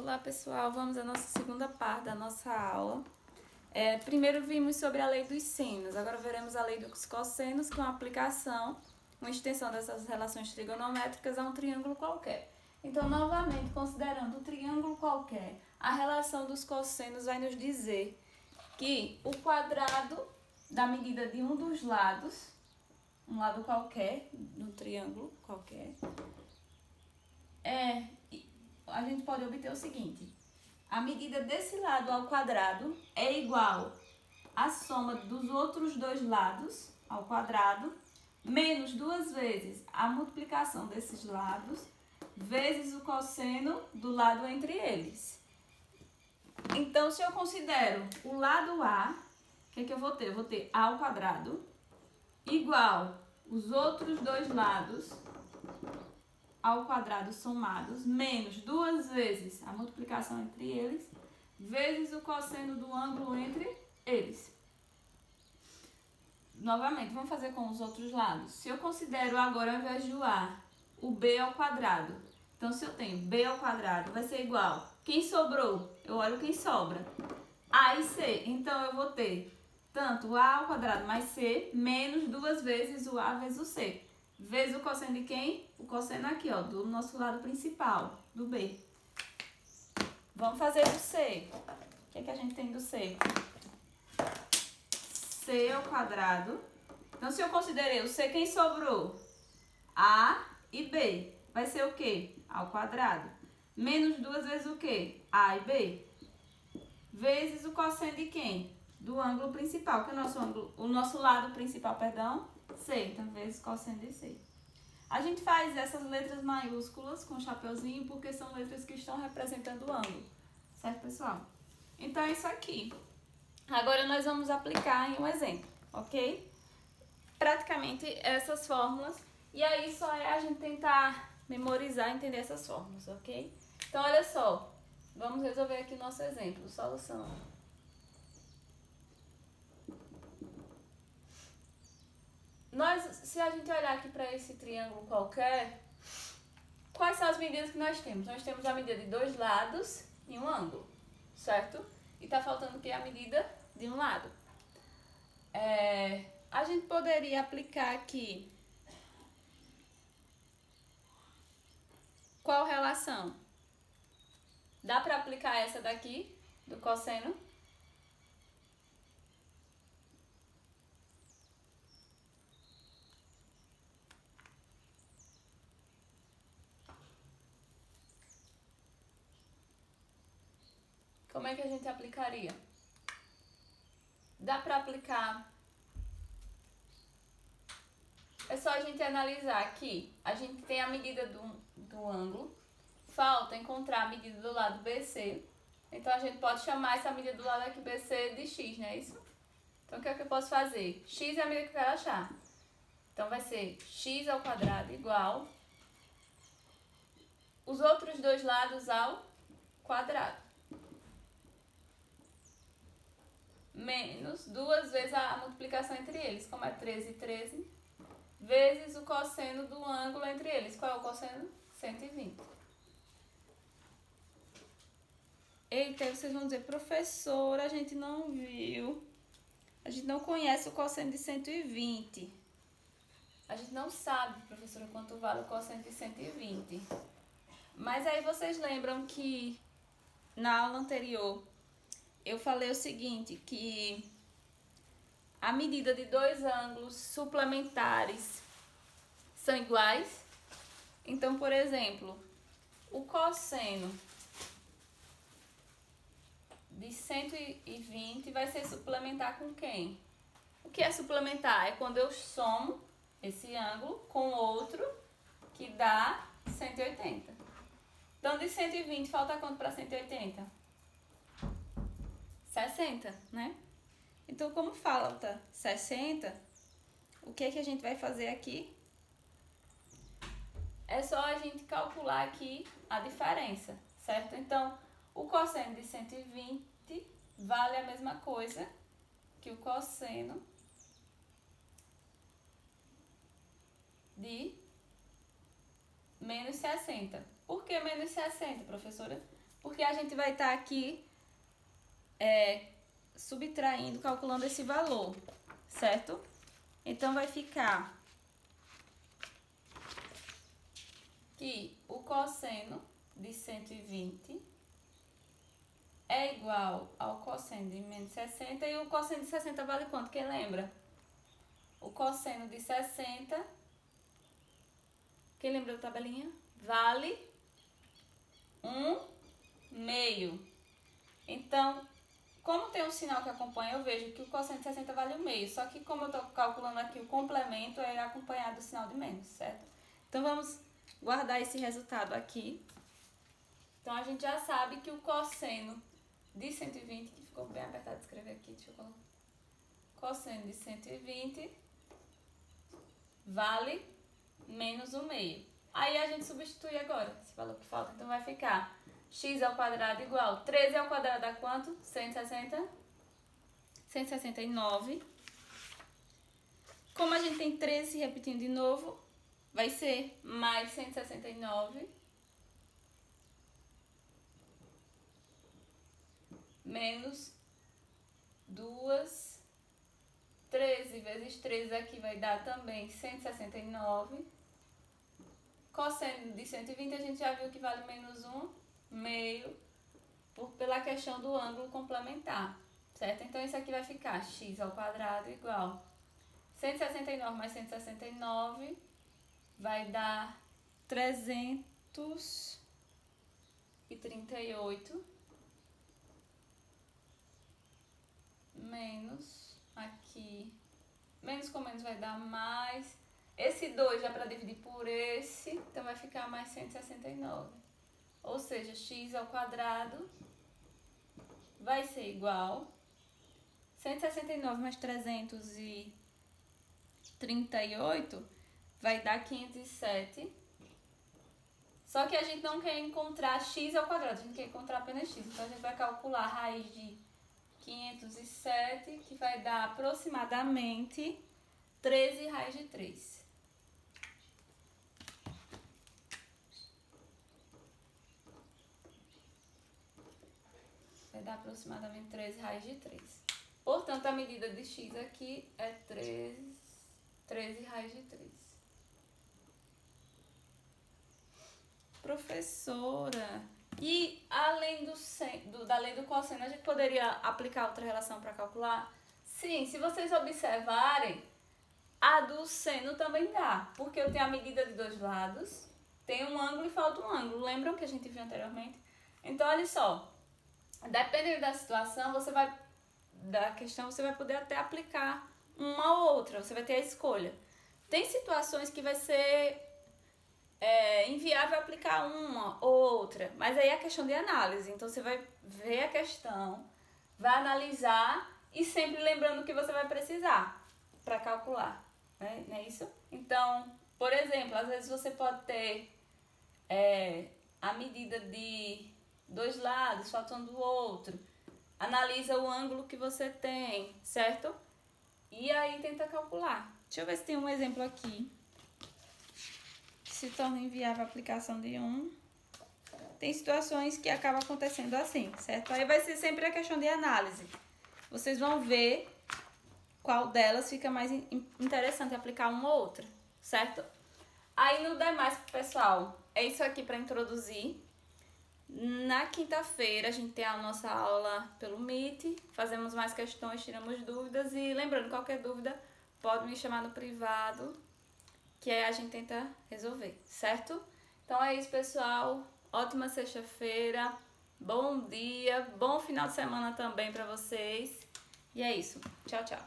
Olá pessoal, vamos à nossa segunda parte da nossa aula. Primeiro vimos sobre a lei dos sinos, agora veremos a lei dos cossenos com a aplicação, uma extensão dessas relações trigonométricas a um triângulo qualquer. Então, novamente, considerando um triângulo qualquer, a relação dos cossenos vai nos dizer que o quadrado da medida de um dos lados, um lado qualquer, de um triângulo qualquer, a gente pode obter o seguinte: a medida desse lado ao quadrado é igual à soma dos outros dois lados ao quadrado, menos duas vezes a multiplicação desses lados, vezes o cosseno do lado entre eles. Então, se eu considero o lado A, o que eu vou ter? Eu vou ter A ao quadrado igual os outros dois lados ao quadrado somados, menos duas vezes a multiplicação entre eles, vezes o cosseno do ângulo entre eles. Novamente, vamos fazer com os outros lados. Se eu considero agora, ao invés do A, o B ao quadrado. Então, se eu tenho B ao quadrado, vai ser igual. Quem sobrou? Eu olho quem sobra. A e C. Então, eu vou ter tanto A ao quadrado mais C, menos duas vezes o A vezes o C. Vezes o cosseno de quem? O cosseno aqui, ó, do nosso lado principal, do B. Vamos fazer do C. O que a gente tem do C? C ao quadrado. Então, se eu considerei o C, quem sobrou? A e B. Vai ser o quê? A ao quadrado. Menos duas vezes o quê? A e B. Vezes o cosseno de quem? Do ângulo principal, que é o nosso lado principal, perdão, C. Então, vezes cosseno de C. A gente faz essas letras maiúsculas com chapeuzinho porque são letras que estão representando o ângulo. Certo, pessoal? Então, é isso aqui. Agora, nós vamos aplicar em um exemplo, ok? Praticamente essas fórmulas. E aí, só é a gente tentar memorizar e entender essas fórmulas, ok? Então, olha só. Vamos resolver aqui o nosso exemplo. Solução. Se a gente olhar aqui para esse triângulo qualquer, quais são as medidas que nós temos? Nós temos a medida de dois lados e um ângulo, certo? E tá faltando o que? A medida de um lado. A gente poderia aplicar aqui qual relação? Dá para aplicar essa daqui, do cosseno? Como é que a gente aplicaria? Dá para aplicar. É só a gente analisar aqui. A gente tem a medida do ângulo. Falta encontrar a medida do lado BC. Então, a gente pode chamar essa medida do lado aqui BC de x, não é isso? Então, o que é que eu posso fazer? X é a medida que eu quero achar. Então, vai ser x ao quadrado igual os outros dois lados ao quadrado. Menos duas vezes a multiplicação entre eles, como é 13 e 13, vezes o cosseno do ângulo entre eles. Qual é o cosseno? 120. Eita, vocês vão dizer, professora, a gente não viu. A gente não conhece o cosseno de 120. A gente não sabe, professora, quanto vale o cosseno de 120. Mas aí vocês lembram que na aula anterior eu falei o seguinte, que a medida de dois ângulos suplementares são iguais. Então, por exemplo, o cosseno de 120 vai ser suplementar com quem? O que é suplementar? É quando eu somo esse ângulo com outro que dá 180. Então, de 120 falta quanto para 180? 60, né? Então, como falta 60, o que é que a gente vai fazer aqui? É só a gente calcular aqui a diferença, certo? Então, o cosseno de 120 vale a mesma coisa que o cosseno de menos 60. Por que menos 60, professora? porque a gente vai estar aqui subtraindo, calculando esse valor, certo? Então, vai ficar que o cosseno de 120 é igual ao cosseno de menos 60, e o cosseno de 60 vale quanto? Quem lembra? O cosseno de 60, quem lembra da tabelinha? Vale 1/2. Então, como tem um sinal que acompanha, eu vejo que o cosseno de 60 vale 1/2. Só que como eu estou calculando aqui o complemento, é acompanhado do sinal de menos, certo? Então, vamos guardar esse resultado aqui. Então, a gente já sabe que o cosseno de 120, que ficou bem apertado de escrever aqui, deixa eu colocar. Cosseno de 120 vale menos 1/2. Aí a gente substitui agora esse valor que falta. Então vai ficar x ao quadrado igual 13 ao quadrado dá quanto? 160? 169. Como a gente tem 13 repetindo de novo, vai ser mais 169 menos 2, 13 vezes 13 aqui vai dar também 169. Cosseno de 120 a gente já viu que vale menos 1/2 pela questão do ângulo complementar, certo? Então isso aqui vai ficar x ao quadrado igual 169 mais 169 vai dar 338 menos aqui, menos com menos vai dar mais, esse 2 já para dividir por esse, então vai ficar mais 169, ou seja, x ao quadrado vai ser igual 169 mais 338 vai dar 507, só que a gente não quer encontrar x ao quadrado, a gente quer encontrar apenas x, então a gente vai calcular a raiz de 507, que vai dar aproximadamente 13 raiz de 3. Vai dar aproximadamente 13 raiz de 3. Portanto, a medida de x aqui é 13 raiz de 3. Professora, e além da lei do cosseno, a gente poderia aplicar outra relação para calcular? Sim, se vocês observarem, a do seno também dá, porque eu tenho a medida de dois lados, tem um ângulo e falta um ângulo. Lembram que a gente viu anteriormente? Então, olha só, dependendo da situação, você vai poder até aplicar uma ou outra, você vai ter a escolha. Tem situações que vai ser inviável aplicar uma ou outra, mas aí é questão de análise. Então você vai ver a questão, vai analisar e sempre lembrando o que você vai precisar para calcular, né? Não é isso? Então, por exemplo, às vezes você pode ter a medida de dois lados faltando o outro, analisa o ângulo que você tem, certo? E aí tenta calcular. Deixa eu ver se tem um exemplo aqui. Se torna inviável a aplicação de um. Tem situações que acabam acontecendo assim, certo? Aí vai ser sempre a questão de análise. Vocês vão ver qual delas fica mais interessante aplicar uma ou outra, certo? Aí no demais, pessoal, é isso aqui para introduzir. Na quinta-feira a gente tem a nossa aula pelo Meet, fazemos mais questões, tiramos dúvidas e lembrando, qualquer dúvida pode me chamar no privado, que aí a gente tenta resolver, certo? Então é isso, pessoal. Ótima sexta-feira, bom dia, bom final de semana também para vocês. E é isso. Tchau, tchau.